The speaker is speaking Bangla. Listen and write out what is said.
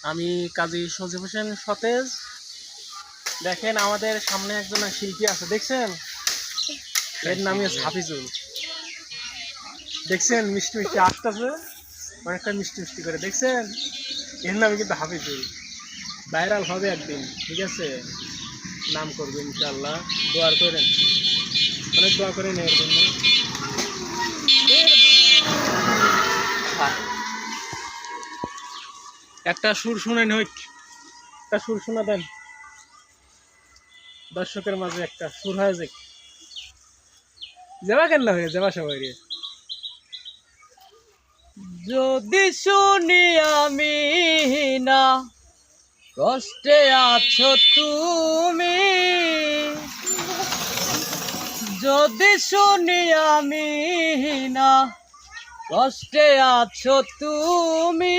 আমি কাজী সজীব হোসেন সতেজ। দেখেন আমাদের সামনে একজন শিল্পী আছে, দেখছেন? এর নাম হচ্ছে হাফিজুল। দেখছেন মিষ্টি মিষ্টি আসতেছে, অনেকটা মিষ্টি মিষ্টি করে, দেখছেন? এর নামই কিন্তু হাফিজুল। ভাইরাল হবে একদিন, ঠিক আছে? নাম করবে ইনশাআল্লাহ। দোয়া করেন, অনেক দোয়া করেন এর জন্য। একটা সুর শুনেন, হইক একটা সুর শোনা দেন দর্শকের মাঝে, একটা সুর হয়ে যাক। যাবা কেন হয়ে যাবা সবাই রে। যদি শুনি আমি না কষ্টে আছো তুমি, যদি শুনি আমি না কষ্টে আছো তুমি,